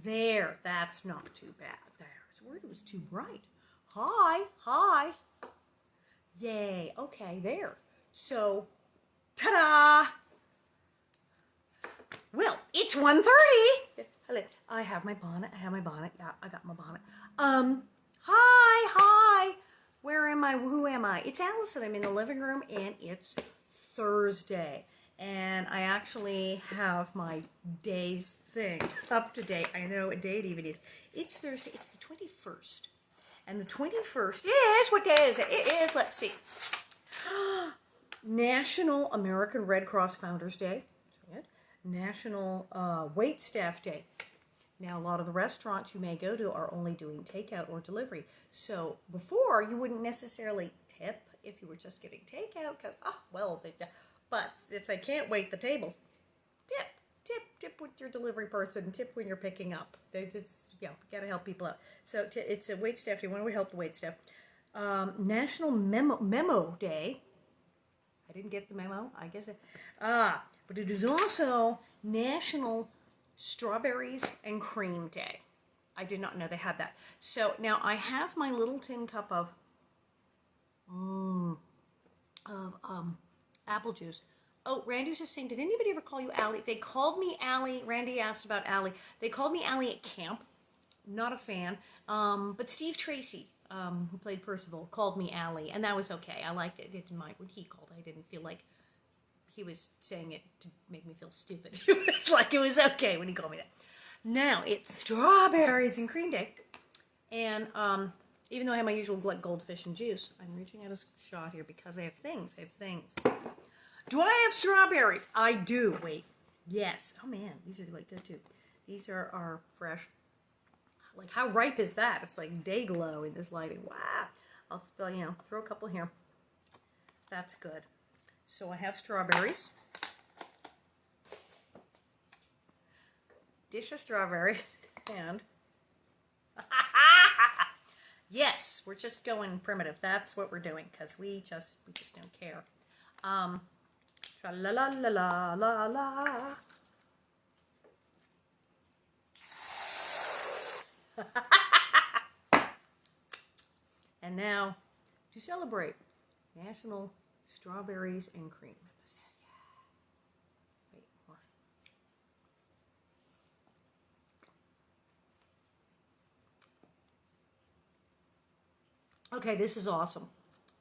There, that's not too bad. There's where it was too bright. Hi. Yay, okay, there. So, ta-da! Well, it's 1:30. Hello, I have my bonnet. Yeah, I got my bonnet. Hi. Where am I? Who am I? It's Alison. I'm in the living room, and it's Thursday. And I actually have my day's thing up to date. I know what day it even is. It's Thursday. It's the 21st. And the 21st is, what day is it? It is, let's see, National American Red Cross Founders Day. National Wait Staff Day. Now, a lot of the restaurants you may go to are only doing takeout or delivery. So before, you wouldn't necessarily tip if you were just getting takeout because, but if they can't wait the tables, tip with your delivery person, tip when you're picking up. It's, you got to help people out. So it's a wait staff day. When do we help the wait staff? National Memo Day. I didn't get the memo. I guess but it is also National Strawberries and Cream Day. I did not know they had that. So now I have my little tin cup of apple juice. Oh, Randy was just saying, did anybody ever call you Allie? They called me Allie. Randy asked about Allie. They called me Allie at camp. Not a fan. But Steve Tracy, who played Percival, called me Allie, and that was okay. I liked it. I didn't mind when he called. I didn't feel like he was saying it to make me feel stupid. It was like it was okay when he called me that. Now, it's Strawberries and Cream Day. And even though I have my usual goldfish and juice, I'm reaching out a shot here because I have things. Do I have strawberries? I do. Wait. Yes. Oh, man. These are, like, good, too. These are fresh. Like, how ripe is that? It's like day glow in this lighting. Wow. I'll still, throw a couple here. That's good. So I have strawberries. Dish of strawberries. And yes, we're just going primitive. That's what we're doing because we just don't care. La la la la la la. And now, to celebrate National Strawberries and Cream. Wait, hold on. Okay, this is awesome.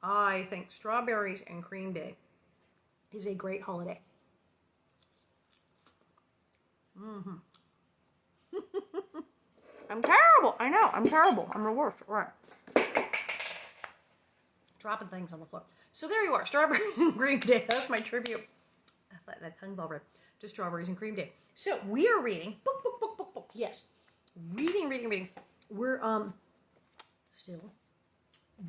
I think Strawberries and Cream Day is a great holiday. I'm terrible. I know. I'm terrible. I'm the worst. Right. Dropping things on the floor. So there you are. Strawberries and Cream Day. That's my tribute. That tongue ball rip to Strawberries and Cream Day. So we are reading book. Yes. Reading. We're still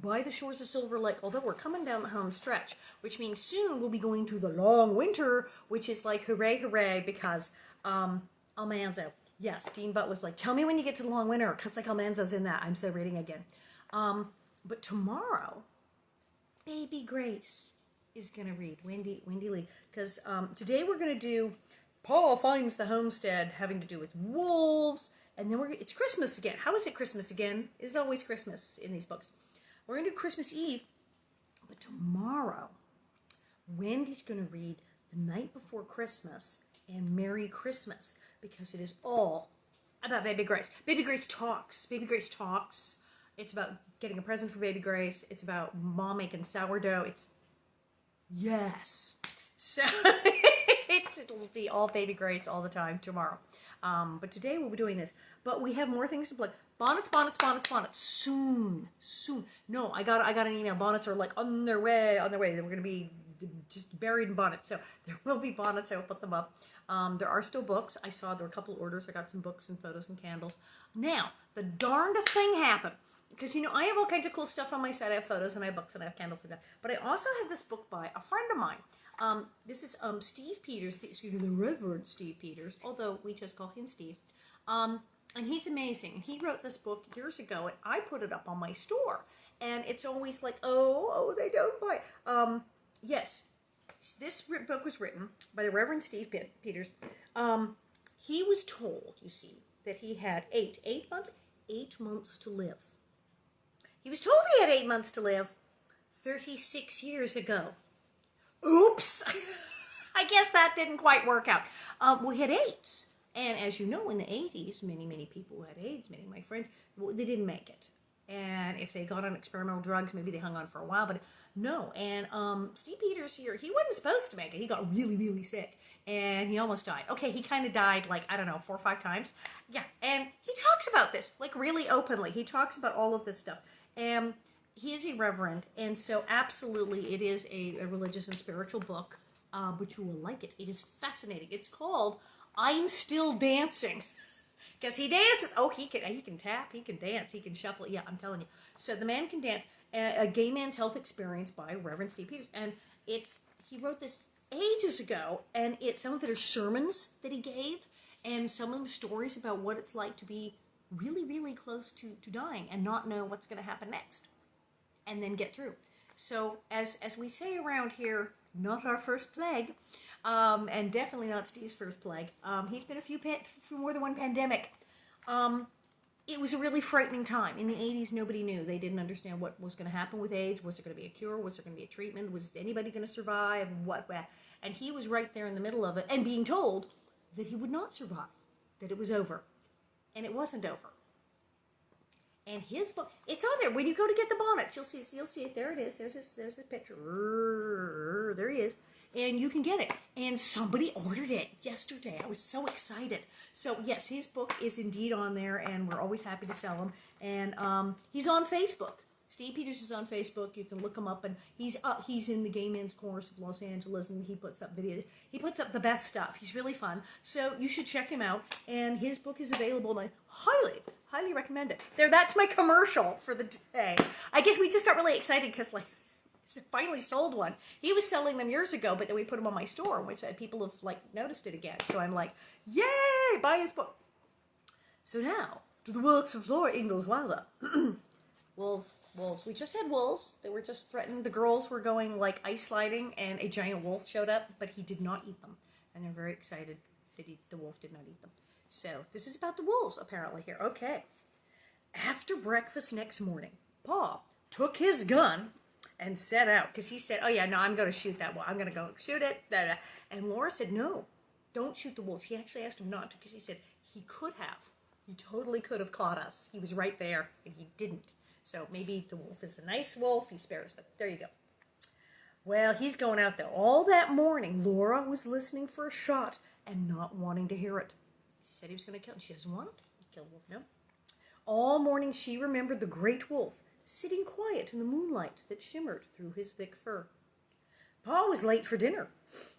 by the shores of Silver Lake, although we're coming down the home stretch, which means soon we'll be going to the long winter, which is like hooray, because Almanzo. Yes, Dean Butler's like, tell me when you get to the long winter, because like Almanzo's in that. I'm so reading again. But tomorrow, Baby Grace is going to read, Wendy Lee, because today we're going to do Paul Finds the Homestead, having to do with wolves, and then it's Christmas again. How is it Christmas again? It's always Christmas in these books. We're going to do Christmas Eve, but tomorrow, Wendy's going to read The Night Before Christmas and Merry Christmas, because it is all about Baby Grace. Baby Grace talks. It's about getting a present for Baby Grace. It's about Mom making sourdough. Yes. So it'll be all Baby Grace all the time tomorrow. But today we'll be doing this. But we have more things to plug. Bonnets. Soon. No, I got an email. Bonnets are like on their way. We're going to be just buried in bonnets. So there will be bonnets. I will put them up. There are still books. I saw there were a couple of orders. I got some books and photos and candles. Now, the darndest thing happened. Because, I have all kinds of cool stuff on my site. I have photos and I have books and I have candles and that. But I also have this book by a friend of mine. This is Steve Peters, the Reverend Steve Peters, although we just call him Steve. And he's amazing. He wrote this book years ago, and I put it up on my store. And it's always like, oh, they don't buy it. Yes, this book was written by the Reverend Steve Peters. He was told, you see, that he had 8 months to live. He was told he had 8 months to live 36 years ago. Oops! I guess that didn't quite work out. Well, he had AIDS. And as you know, in the 80s, many people who had AIDS, many of my friends, they didn't make it. And if they got on experimental drugs, maybe they hung on for a while, but no. And Steve Peters here, he wasn't supposed to make it. He got really, really sick, and he almost died. Okay, he kind of died, like, I don't know, 4 or 5 times. Yeah, and he talks about this, like, really openly. He talks about all of this stuff. And he is a reverend, and so absolutely it is a religious and spiritual book, but you will like it. It is fascinating. It's called I'm Still Dancing. Because he dances. Oh, he can tap, he can dance, he can shuffle. Yeah, I'm telling you. So the man can dance. A Gay Man's Health Experience by Reverend Steve Peters. And he wrote this ages ago, and some of it are sermons that he gave, and some of them stories about what it's like to be really, really close to dying and not know what's going to happen next, and then get through. So as we say around here, not our first plague, and definitely not Steve's first plague. He's been through more than one pandemic. It was a really frightening time. In the 80s, nobody knew. They didn't understand what was going to happen with AIDS. Was there going to be a cure? Was there going to be a treatment? Was anybody going to survive? What? And he was right there in the middle of it, and being told that he would not survive, that it was over. And it wasn't over. And his book, it's on there. When you go to get the bonnets, you'll see it. There it is. There's a picture. There he is. And you can get it. And somebody ordered it yesterday. I was so excited. So, yes, his book is indeed on there, and we're always happy to sell him. And he's on Facebook. Steve Peters is on Facebook. You can look him up, and he's in the Gay Men's Chorus of Los Angeles, and he puts up videos. He puts up the best stuff. He's really fun. So you should check him out. And his book is available, and I highly recommend it. That's my commercial for the day. I guess we just got really excited because, like, finally sold one. He was selling them years ago, but then we put them on my store, which people have, like, noticed it again. So I'm like, yay, buy his book. So now, to the works of Laura Ingalls Wilder. Wolves. We just had wolves. They were just threatened. The girls were going, like, ice sliding, and a giant wolf showed up, but he did not eat them. And they're very excited that the wolf did not eat them. So, this is about the wolves, apparently, here. Okay. After breakfast next morning, Pa took his gun and set out. Because he said, oh, yeah, no, I'm going to shoot that wolf. I'm going to go shoot it. Da, da. And Laura said, no, don't shoot the wolf. She actually asked him not to, because she said he could have. He totally could have caught us. He was right there, and he didn't. So maybe the wolf is a nice wolf. He spared us, but there you go. Well, he's going out there. All that morning, Laura was listening for a shot and not wanting to hear it. He said he was going to kill him. She doesn't want it. Kill the wolf, no. All morning, she remembered the great wolf sitting quiet in the moonlight that shimmered through his thick fur. Pa was late for dinner.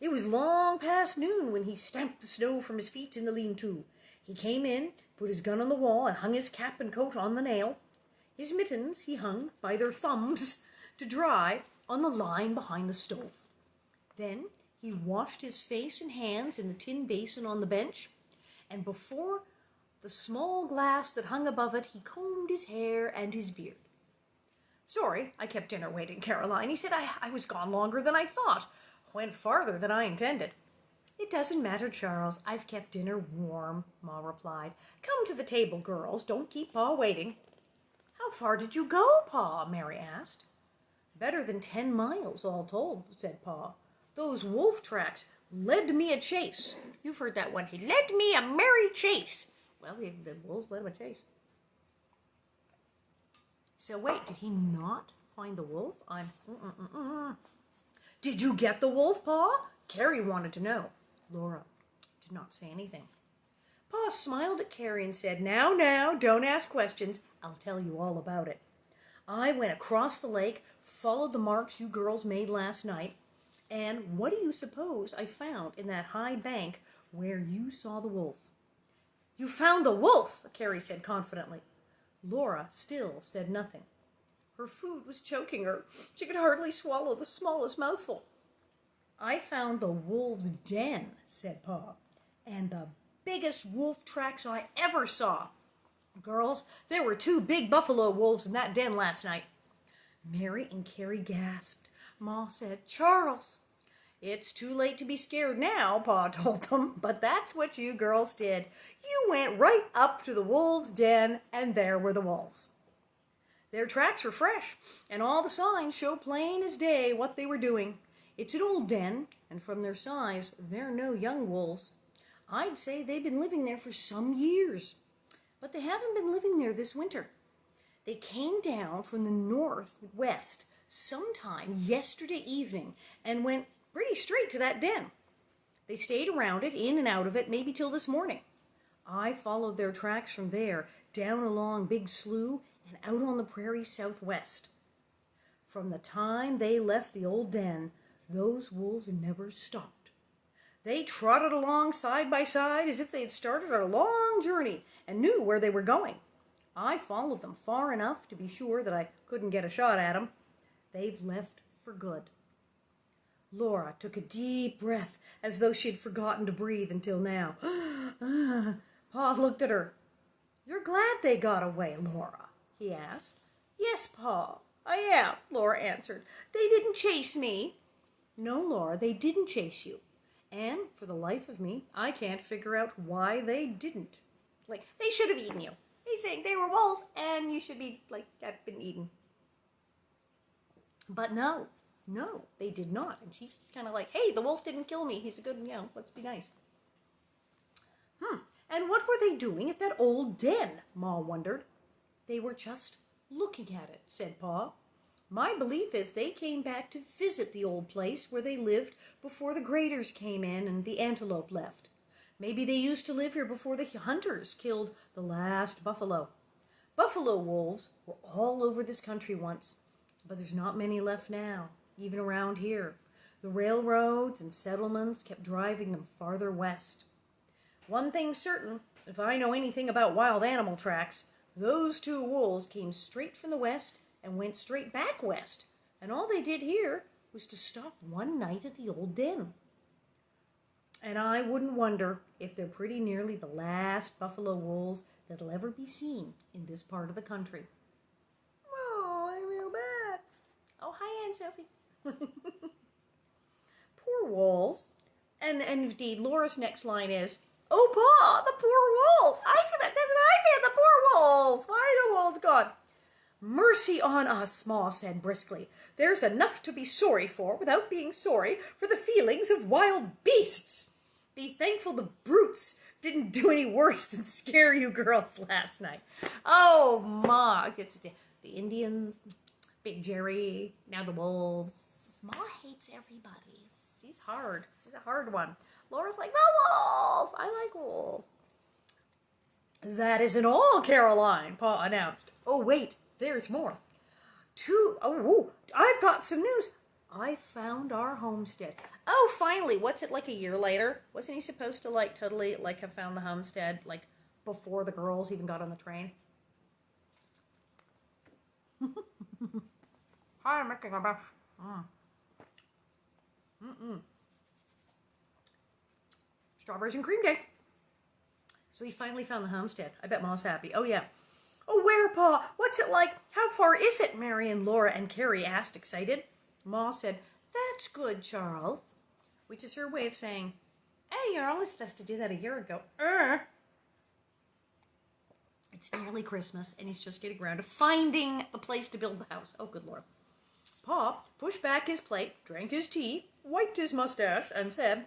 It was long past noon when he stamped the snow from his feet in the lean-to. He came in, put his gun on the wall, and hung his cap and coat on the nail. His mittens he hung by their thumbs to dry on the line behind the stove. Then he washed his face and hands in the tin basin on the bench, and before the small glass that hung above it, he combed his hair and his beard. Sorry, I kept dinner waiting, Caroline. He said, I was gone longer than I thought. Went farther than I intended. It doesn't matter, Charles. I've kept dinner warm, Ma replied. Come to the table, girls. Don't keep Pa waiting. How far did you go, Pa? Mary asked. Better than 10 miles, all told, said Pa. Those wolf tracks led me a chase. You've heard that one. He led me a merry chase. Well, the wolves led him a chase. So wait, did he not find the wolf? Did you get the wolf, Pa? Carrie wanted to know. Laura did not say anything. Pa smiled at Carrie and said, Now, don't ask questions. I'll tell you all about it. I went across the lake, followed the marks you girls made last night, and what do you suppose I found in that high bank where you saw the wolf? You found the wolf, Carrie said confidently. Laura still said nothing. Her food was choking her. She could hardly swallow the smallest mouthful. I found the wolf's den, said Pa, and the biggest wolf tracks I ever saw. Girls, there were 2 big buffalo wolves in that den last night. Mary and Carrie gasped. Ma said, Charles, It's too late to be scared now, Pa told them, but that's what you girls did. You went right up to the wolves' den, and there were the wolves. Their tracks were fresh, and all the signs show plain as day what they were doing. It's an old den, and from their size, they're no young wolves. I'd say they've been living there for some years, but they haven't been living there this winter. They came down from the northwest sometime yesterday evening and went pretty straight to that den. They stayed around it, in and out of it, maybe till this morning. I followed their tracks from there, down along Big Slough and out on the prairie southwest. From the time they left the old den, those wolves never stopped. They trotted along side by side as if they had started on a long journey and knew where they were going. I followed them far enough to be sure that I couldn't get a shot at them. They've left for good. Laura took a deep breath as though she'd forgotten to breathe until now. Pa looked at her. You're glad they got away, Laura? He asked. Yes, Pa, I am, Laura answered. They didn't chase me. No, Laura, they didn't chase you. And for the life of me, I can't figure out why they didn't. Like, they should have eaten you. He's saying they were wolves and you should be, have been eaten. But no, they did not. And she's kind of like, hey, the wolf didn't kill me. He's a good, let's be nice. And what were they doing at that old den? Ma wondered. They were just looking at it, said Pa. My belief is they came back to visit the old place where they lived before the graders came in and the antelope left. Maybe they used to live here before the hunters killed the last buffalo. Buffalo wolves were all over this country once, but there's not many left now, even around here. The railroads and settlements kept driving them farther west. One thing's certain, if I know anything about wild animal tracks, those two wolves came straight from the west and went straight back west, and all they did here was to stop one night at the old den. And I wouldn't wonder if they're pretty nearly the last buffalo wolves that'll ever be seen in this part of the country. Oh, I feel bad. Oh, hi, Aunt Sophie. Poor wolves. And indeed, Laura's next line is, oh, Pa, the poor wolves. I feel that. That's what I feel, the poor wolves. Why are the wolves gone? Mercy on us, Ma said briskly. There's enough to be sorry for without being sorry for the feelings of wild beasts. Be thankful the brutes didn't do any worse than scare you girls last night. Oh, Ma. It's the Indians, Big Jerry, now the wolves. Ma hates everybody. She's hard. She's a hard one. Laura's like, the wolves. I like wolves. That isn't all, Caroline, Pa announced. Oh, wait. There's more. I've got some news. I found our homestead. Oh, finally. What's it, like a year later? Wasn't he supposed to, totally, have found the homestead, before the girls even got on the train? Hi, I'm making my best. Strawberries and cream cake. So he finally found the homestead. I bet Ma's happy. Oh, yeah. Oh, where, Pa? What's it like? How far is it? Mary and Laura and Carrie asked, excited. Ma said, that's good, Charles, which is her way of saying, hey, you're only supposed to do that a year ago. It's nearly Christmas, and he's just getting around to finding a place to build the house. Oh, good Lord. Pa pushed back his plate, drank his tea, wiped his mustache, and said,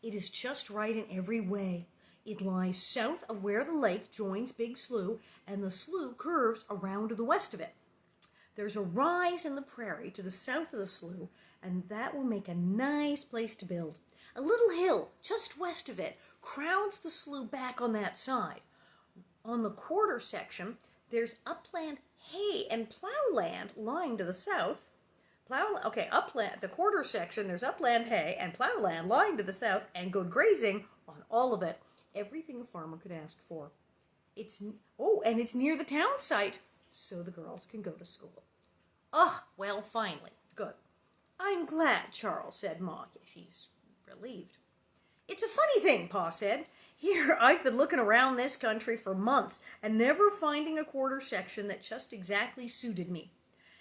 it is just right in every way. It lies south of where the lake joins Big Slough, and the slough curves around to the west of it. There's a rise in the prairie to the south of the slough, and that will make a nice place to build. A little hill just west of it crowds the slough back on that side. On the quarter section, there's upland hay and plowland lying to the south. Upland, the quarter section, there's upland hay and plowland lying to the south, and good grazing on all of it. Everything a farmer could ask for. And it's near the town site, so the girls can go to school. Well, finally. Good. I'm glad, Charles, said Ma. She's relieved. It's a funny thing, Pa said. Here, I've been looking around this country for months and never finding a quarter section that just exactly suited me.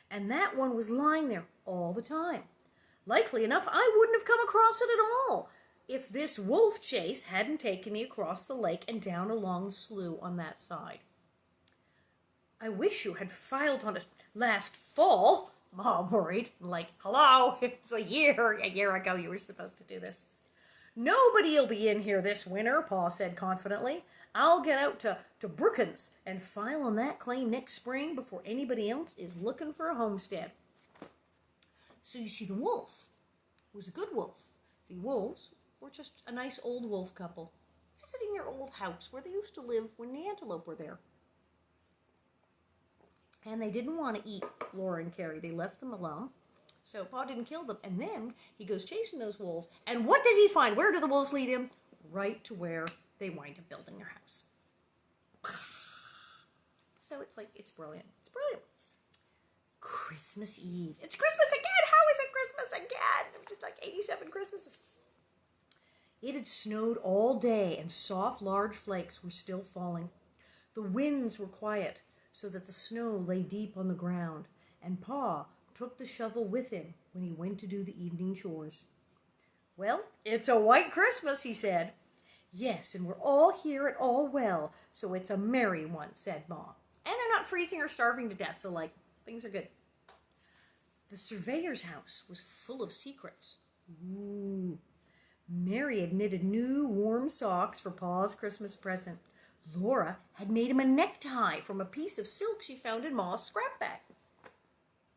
And that one was lying there all the time. Likely enough, I wouldn't have come across it at all if this wolf chase hadn't taken me across the lake and down a long slough on that side. I wish you had filed on it last fall, Ma worried. Like, hello, it's a year ago you were supposed to do this. Nobody'll be in here this winter, Pa said confidently. I'll get out to Brookins and file on that claim next spring before anybody else is looking for a homestead. So you see, the wolf was a good wolf. The wolves were just a nice old wolf couple visiting their old house where they used to live when the antelope were there. And they didn't want to eat Laura and Carrie. They left them alone. So Pa didn't kill them. And then he goes chasing those wolves. And what does he find? Where do the wolves lead him? Right to where they wind up building their house. So it's like, it's brilliant. It's brilliant. Christmas Eve. It's Christmas again. How is it Christmas again? It was just like 87 Christmases. It had snowed all day and soft, large flakes were still falling. The winds were quiet so that the snow lay deep on the ground, and Pa took the shovel with him when he went to do the evening chores. Well, it's a white Christmas, he said. Yes, and we're all here and all well, so it's a merry one, said Ma. And they're not freezing or starving to death, so, like, things are good. The surveyor's house was full of secrets. Ooh. Mary had knitted new warm socks for Pa's Christmas present. Laura had made him a necktie from a piece of silk she found in Ma's scrap bag.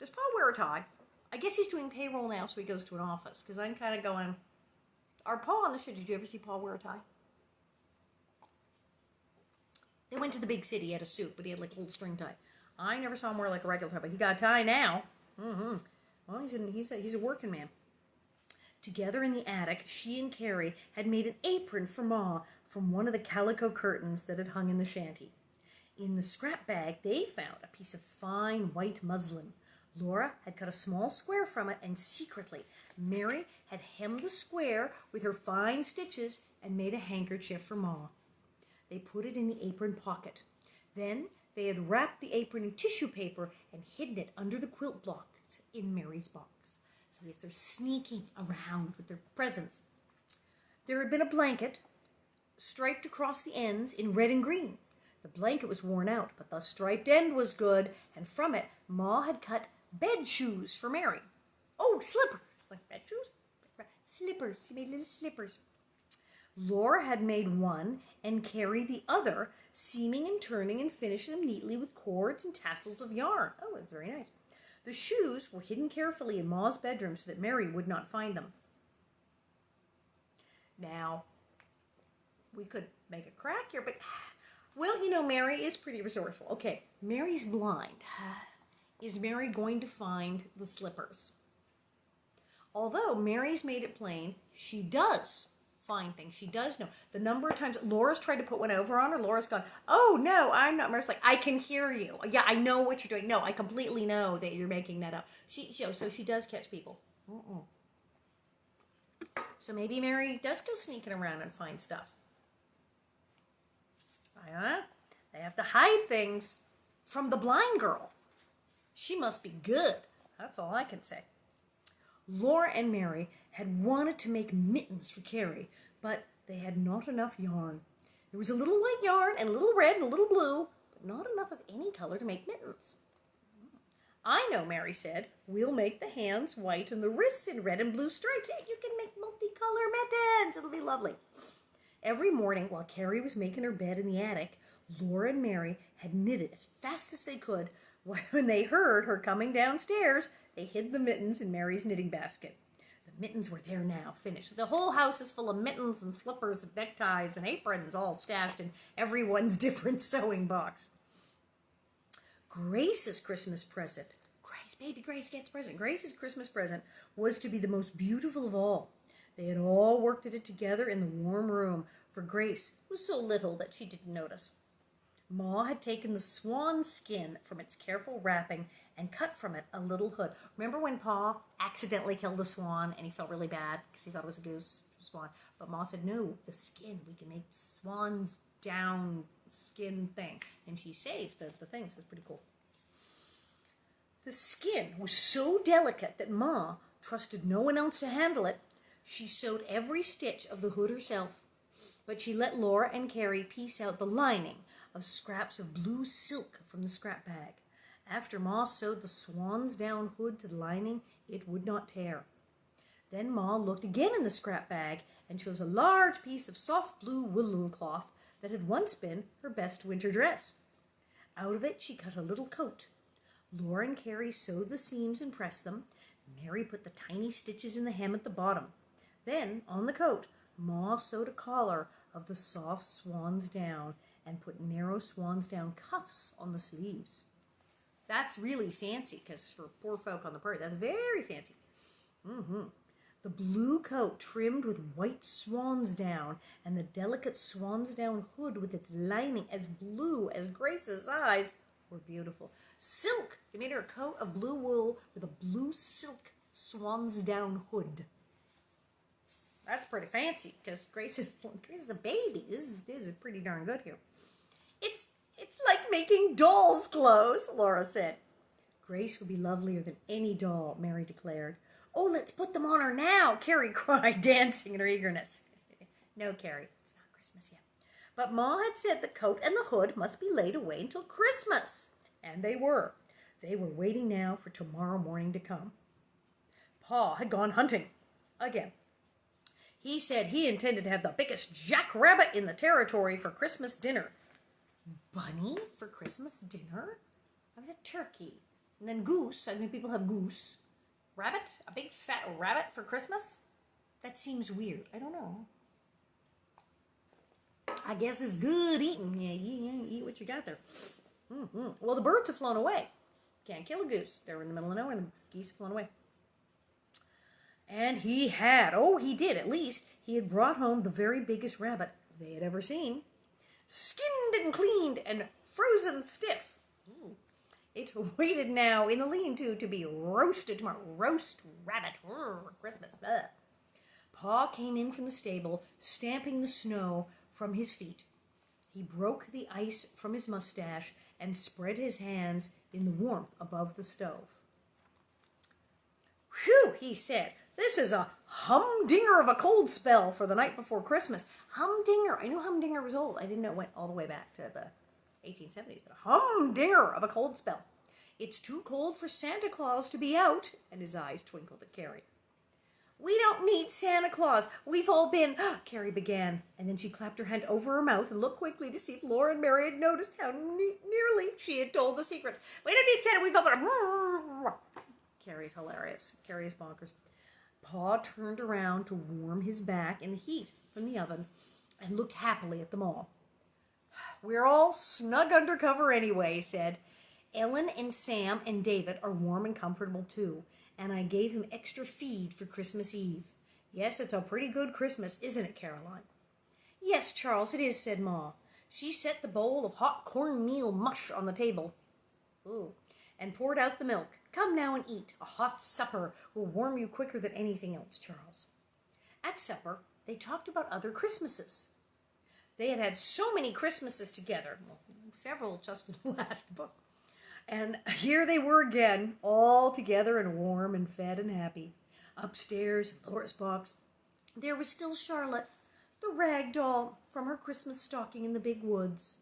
Does Pa wear a tie? I guess he's doing payroll now, so he goes to an office, because I'm kind of going, are Pa on the show? Did you ever see Pa wear a tie? They went to the big city. He had a suit, but he had like a little string tie. I never saw him wear like a regular tie, but he got a tie now. Mm-hmm. Well, he's a working man. Together in the attic, she and Carrie had made an apron for Ma from one of the calico curtains that had hung in the shanty. In the scrap bag, they found a piece of fine white muslin. Laura had cut a small square from it, and secretly, Mary had hemmed the square with her fine stitches and made a handkerchief for Ma. They put it in the apron pocket. Then they had wrapped the apron in tissue paper and hidden it under the quilt blocks in Mary's box. So yes, they're sneaking around with their presents. There had been a blanket striped across the ends in red and green. The blanket was worn out, but the striped end was good, and from it, Ma had cut bed shoes for Mary. Oh, slippers! Like bed shoes? Slippers. She made little slippers. Laura had made one, and Carrie the other, seaming and turning and finishing them neatly with cords and tassels of yarn. Oh, it was very nice. The shoes were hidden carefully in Ma's bedroom so that Mary would not find them. Now, we could make a crack here, but, well, you know, Mary is pretty resourceful. Okay, Mary's blind. Is Mary going to find the slippers? Although Mary's made it plain, she does find things. She does know. The number of times Laura's tried to put one over on her, Laura's gone, oh, no, I'm not. Mary's like, I can hear you. Yeah, I know what you're doing. No, I completely know that you're making that up. So she does catch people. So maybe Mary does go sneaking around and find stuff. They have to hide things from the blind girl. She must be good. That's all I can say. Laura and Mary had wanted to make mittens for Carrie, but they had not enough yarn. There was a little white yarn and a little red and a little blue, but not enough of any color to make mittens. I know, Mary said. We'll make the hands white and the wrists in red and blue stripes. Yeah, you can make multicolor mittens. It'll be lovely. Every morning, while Carrie was making her bed in the attic, Laura and Mary had knitted as fast as they could. When they heard her coming downstairs, they hid the mittens in Mary's knitting basket. The mittens were there now, finished. The whole house is full of mittens and slippers and neckties and aprons, all stashed in everyone's different sewing box. Grace's Christmas present, baby Grace gets present. Grace's Christmas present was to be the most beautiful of all. They had all worked at it together in the warm room, for Grace was so little that she didn't notice. Ma had taken the swan skin from its careful wrapping and cut from it a little hood. Remember when Pa accidentally killed a swan and he felt really bad because he thought it was a goose swan? But Ma said, no, the skin, we can make swan's down skin thing. And she saved the thing, so it's pretty cool. The skin was so delicate that Ma trusted no one else to handle it. She sewed every stitch of the hood herself, but she let Laura and Carrie piece out the lining of scraps of blue silk from the scrap bag. After Ma sewed the swan's down hood to the lining, it would not tear. Then Ma looked again in the scrap bag and chose a large piece of soft blue woolen cloth that had once been her best winter dress. Out of it she cut a little coat. Laura and Carrie sewed the seams and pressed them. Mary put the tiny stitches in the hem at the bottom. Then, on the coat, Ma sewed a collar of the soft swan's down and put narrow swan's down cuffs on the sleeves. That's really fancy, because for poor folk on the prairie, that's very fancy. The blue coat trimmed with white swan's down and the delicate swan's down hood with its lining as blue as Grace's eyes were beautiful. Silk! They made her a coat of blue wool with a blue silk swan's down hood. That's pretty fancy, because Grace is a baby. This is pretty darn good here. It's like making dolls' clothes, Laura said. Grace would be lovelier than any doll, Mary declared. Oh, let's put them on her now, Carrie cried, dancing in her eagerness. No, Carrie, it's not Christmas yet. But Ma had said the coat and the hood must be laid away until Christmas. And they were. They were waiting now for tomorrow morning to come. Pa had gone hunting again. He said he intended to have the biggest jackrabbit in the territory for Christmas dinner. Bunny for Christmas dinner? I was a turkey. And then goose. I mean, people have goose. Rabbit? A big fat rabbit for Christmas? That seems weird. I don't know. I guess it's good eating. Yeah, eat what you got there. Well, the birds have flown away. Can't kill a goose. They're in the middle of nowhere and the geese have flown away. And he did at least. He had brought home the very biggest rabbit they had ever seen. Skinned and cleaned and frozen stiff. It waited now in the lean-to to be roasted tomorrow. Roast rabbit. Christmas. Ugh. Pa came in from the stable, stamping the snow from his feet. He broke the ice from his mustache and spread his hands in the warmth above the stove. Whew, he said. This is a humdinger of a cold spell for the night before Christmas. Humdinger. I knew humdinger was old. I didn't know it went all the way back to the 1870s. But a humdinger of a cold spell. It's too cold for Santa Claus to be out. And his eyes twinkled at Carrie. We don't need Santa Claus. We've all been... Carrie began. And then she clapped her hand over her mouth and looked quickly to see if Laura and Mary had noticed how nearly she had told the secrets. We don't need Santa. We've all been... Carrie's hilarious. Carrie is bonkers. Pa turned around to warm his back in the heat from the oven and looked happily at them all. We're all snug under cover anyway, he said. Ellen and Sam and David are warm and comfortable too, and I gave them extra feed for Christmas Eve. Yes, it's a pretty good Christmas, isn't it, Caroline? Yes, Charles, it is, said Ma. She set the bowl of hot cornmeal mush on the table. Ooh. And poured out the milk. Come now and eat. A hot supper will warm you quicker than anything else, Charles. At supper, they talked about other Christmases. They had had so many Christmases together, well, several just in the last book. And here they were again, all together and warm and fed and happy. Upstairs in Laura's box, there was still Charlotte, the rag doll from her Christmas stocking in the big woods.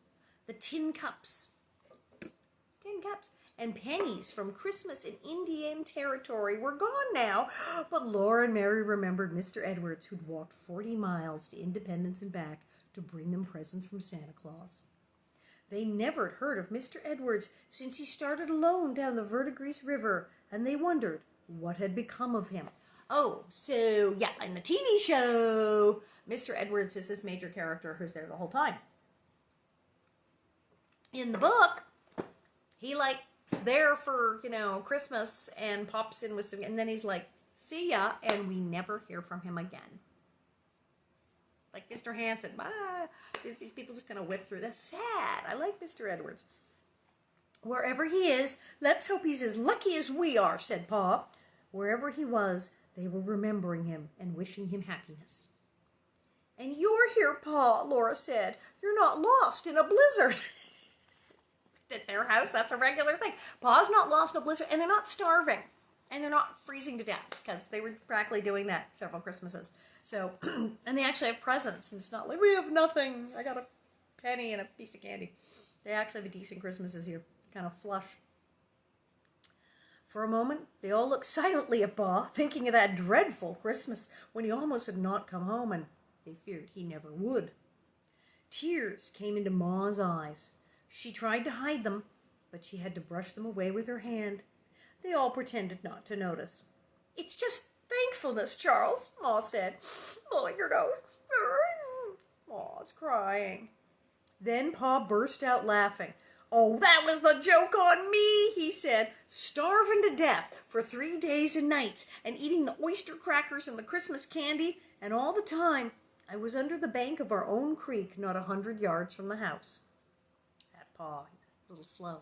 The tin cups, and pennies from Christmas in Indian Territory were gone now. But Laura and Mary remembered Mr. Edwards, who'd walked 40 miles to Independence and back to bring them presents from Santa Claus. They never had heard of Mr. Edwards since he started alone down the Verdigris River, and they wondered what had become of him. Oh, so, yeah, in the TV show, Mr. Edwards is this major character who's there the whole time. In the book, he, there for, Christmas and pops in with some, and then he's like, see ya, and we never hear from him again. Like Mr. Hanson, bye. These people just kind of whip through. That's sad. I like Mr. Edwards. Wherever he is, let's hope he's as lucky as we are, said Pa. Wherever he was, they were remembering him and wishing him happiness. And you're here, Pa, Laura said. You're not lost in a blizzard. At their house, that's a regular thing. Pa's not lost in a blizzard, and they're not starving. And they're not freezing to death, because they were practically doing that several Christmases. So, and they actually have presents, and it's not like, we have nothing, I got a penny and a piece of candy. They actually have a decent Christmas this year, kind of flush. For a moment, they all looked silently at Pa, thinking of that dreadful Christmas when he almost had not come home, and they feared he never would. Tears came into Ma's eyes. She tried to hide them, but she had to brush them away with her hand. They all pretended not to notice. It's just thankfulness, Charles, Ma said, blowing her nose. Ma's crying. Then Pa burst out laughing. Oh, that was the joke on me, he said, starving to death for 3 days and nights and eating the oyster crackers and the Christmas candy, and all the time I was under the bank of our own creek, not 100 yards from the house. That Pa, he's a little slow.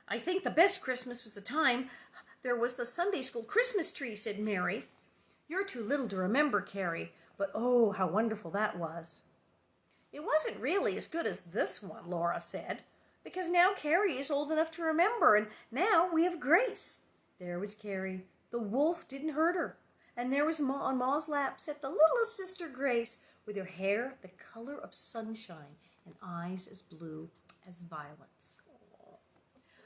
I think the best Christmas was the time there was the Sunday school Christmas tree, said Mary. You're too little to remember, Carrie, but oh, how wonderful that was. It wasn't really as good as this one, Laura said, because now Carrie is old enough to remember, and now we have Grace. There was Carrie. The wolf didn't hurt her. And there was Ma on Ma's lap sat the little sister Grace, with her hair the color of sunshine and eyes as blue as violets. Aww.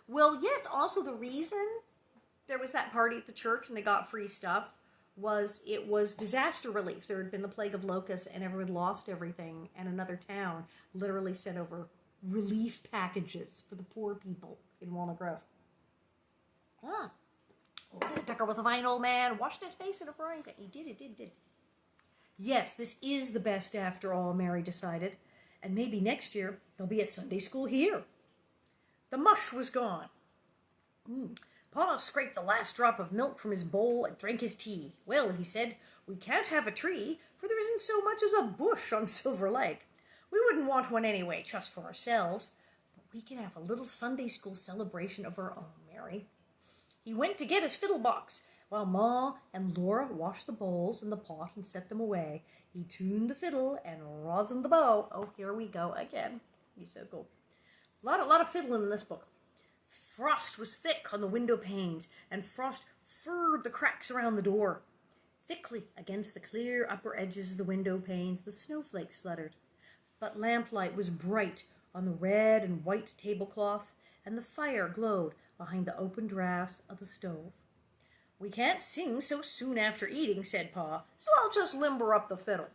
Well, yes, also the reason there was that party at the church and they got free stuff was it was disaster relief. There had been the plague of locusts and everyone lost everything, and another town literally sent over relief packages for the poor people in Walnut Grove. Oh, Old Decker was a fine old man, washed his face in a frying pan. He did. Yes, this is the best after all, Mary decided, and maybe next year they'll be at Sunday school here. The mush was gone. Pa scraped the last drop of milk from his bowl and drank his tea. Well, he said, we can't have a tree, for there isn't so much as a bush on Silver Lake. We wouldn't want one anyway, just for ourselves. But we can have a little Sunday school celebration of our own, Mary. He went to get his fiddle box, while Ma and Laura washed the bowls and the pot and set them away. He tuned the fiddle and rosined the bow. Oh, here we go again. He's so cool. A lot of fiddling in this book. Frost was thick on the window panes, and frost furred the cracks around the door. Thickly against the clear upper edges of the window panes, the snowflakes fluttered. But lamplight was bright on the red and white tablecloth, and the fire glowed behind the open draughts of the stove. We can't sing so soon after eating, said Pa, so I'll just limber up the fiddle.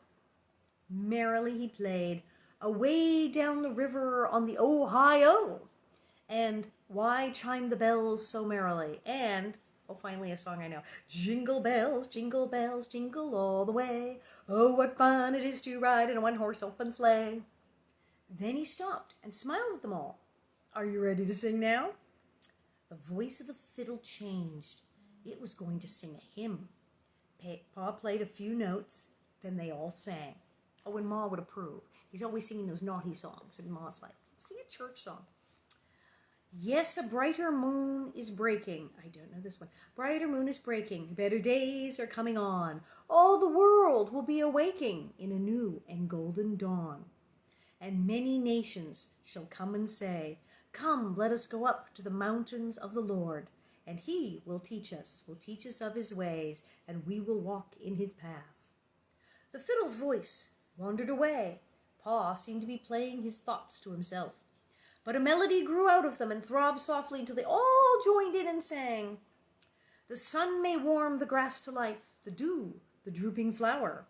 Merrily he played, away down the river on the Ohio, and why chime the bells so merrily, and, oh, finally a song I know, jingle bells, jingle all the way, oh, what fun it is to ride in a one-horse open sleigh. Then he stopped and smiled at them all. Are you ready to sing now? The voice of the fiddle changed. It was going to sing a hymn. Pa played a few notes, then they all sang. Oh, and Ma would approve. He's always singing those naughty songs, and Ma's like, sing a church song. Yes, a brighter moon is breaking. I don't know this one. Brighter moon is breaking. Better days are coming on. All the world will be awaking in a new and golden dawn. And many nations shall come and say, come, let us go up to the mountains of the Lord. And he will teach us of his ways, and we will walk in his paths. The fiddle's voice wandered away. Pa seemed to be playing his thoughts to himself. But a melody grew out of them and throbbed softly until they all joined in and sang. The sun may warm the grass to life, the dew, the drooping flower,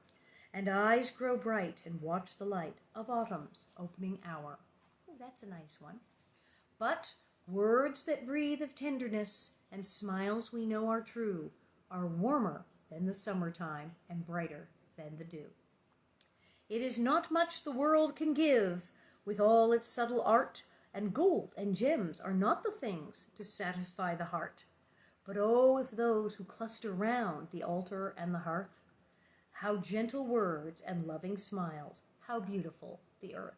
and eyes grow bright and watch the light of autumn's opening hour. Oh, that's a nice one. But words that breathe of tenderness and smiles we know are true are warmer than the summertime and brighter than the dew. It is not much the world can give with all its subtle art, and gold and gems are not the things to satisfy the heart. But oh, if those who cluster round the altar and the hearth, how gentle words and loving smiles, how beautiful the earth.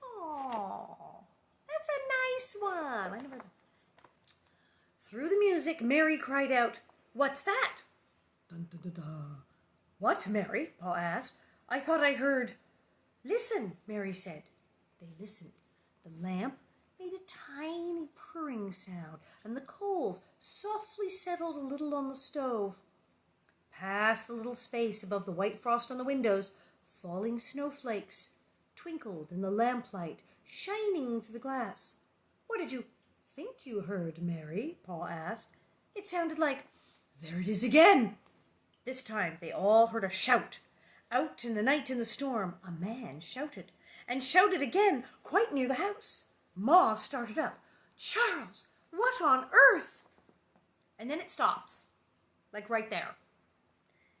Oh, that's a nice one. I never... Through the music, Mary cried out, what's that? Dun, dun, dun, dun. What, Mary? Pa asked. I thought I heard... Listen, Mary said. They listened. The lamp, made a tiny purring sound, and the coals softly settled a little on the stove. Past the little space above the white frost on the windows, falling snowflakes twinkled in the lamplight, shining through the glass. "What did you think you heard, Mary?" Paul asked. "It sounded like, 'There it is again!'" This time they all heard a shout. Out in the night in the storm, a man shouted, and shouted again, quite near the house. Ma started up. "Charles, what on earth?" And then it stops, like right there.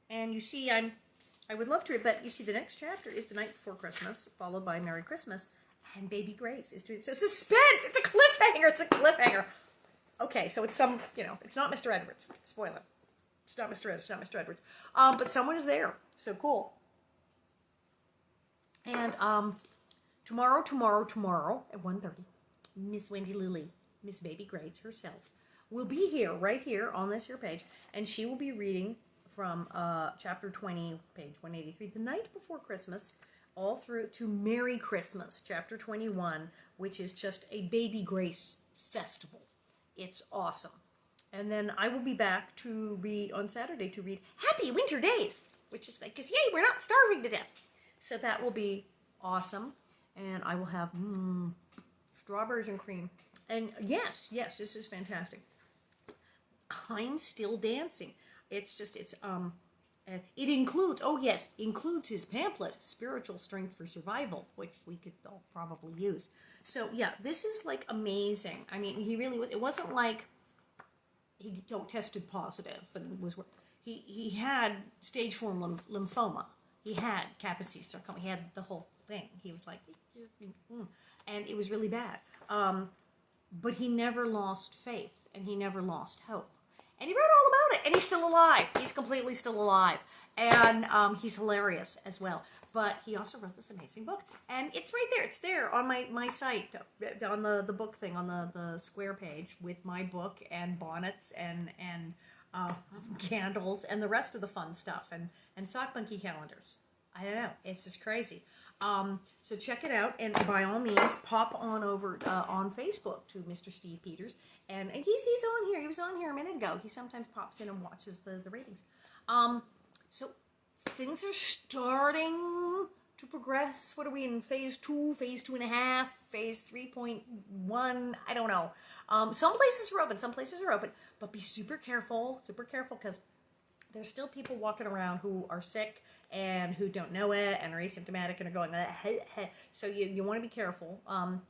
And you see, I would love to read, but you see the next chapter is The Night Before Christmas, followed by Merry Christmas, and Baby Grace is doing, so suspense, it's a cliffhanger. Okay, so it's it's not Mr. Edwards, spoiler. It's not Mr. Edwards, but someone is there, so cool. And tomorrow at 1:30, Miss Wendy Lilly, Miss Baby Grace herself, will be here, right here on this here page, and she will be reading from chapter 20, page 183, The Night Before Christmas, all through to Merry Christmas, chapter 21, which is just a Baby Grace festival. It's awesome. And then I will be back to read on Saturday, to read Happy Winter Days, which is like, because yay, we're not starving to death. So that will be awesome. And I will have strawberries and cream. And yes, this is fantastic. I'm still dancing. It includes his pamphlet, Spiritual Strength for Survival, which we could all probably use. So yeah, this is like amazing. I mean, he really was, it wasn't like he tested positive and he had stage 4 lymphoma. He had Kaposi's sarcoma. He had the whole thing. He was like, and it was really bad. But he never lost faith and he never lost hope. And he wrote all about it, and he's still alive. He's completely still alive. And he's hilarious as well. But he also wrote this amazing book. And it's right there. It's there on my site, on the book thing, on the square page, with my book and bonnets and candles and the rest of the fun stuff. And sock monkey calendars. I don't know. It's just crazy. So check it out, and by all means, pop on over on Facebook to Mr. Steve Peters, and he's on here. He was on here a minute ago. He sometimes pops in and watches the ratings. So things are starting to progress. What are we in, phase 2, phase 2.5, phase 3.1? I don't know. Some places are open, but be super careful, because there's still people walking around who are sick and who don't know it and are asymptomatic and are going, so you want to be careful.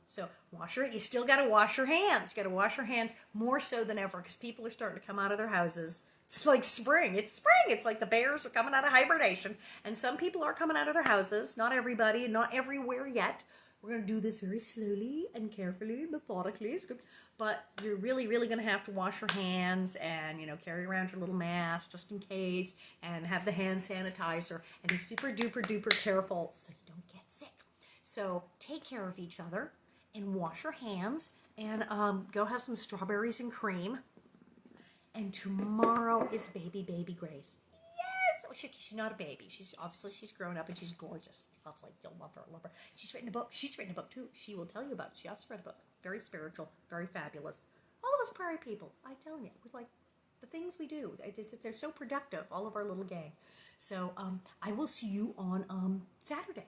So you still got to wash your hands. You got to wash your hands more so than ever, because people are starting to come out of their houses. It's like spring. It's like the bears are coming out of hibernation, and some people are coming out of their houses. Not everybody, not everywhere yet. We're going to do this very slowly and carefully, methodically. It's good. But you're really, really going to have to wash your hands and, carry around your little mask just in case, and have the hand sanitizer, and be super duper duper careful so you don't get sick. So take care of each other and wash your hands, and go have some strawberries and cream. And tomorrow is Baby Grace. She's not a baby. She's grown up and she's gorgeous. Lots you'll love her. She's written a book. She's written a book too. She will tell you about it. She also read a book. Very spiritual, very fabulous. All of us prairie people, I tell you, with the things we do. They're so productive, all of our little gang. So I will see you on Saturday.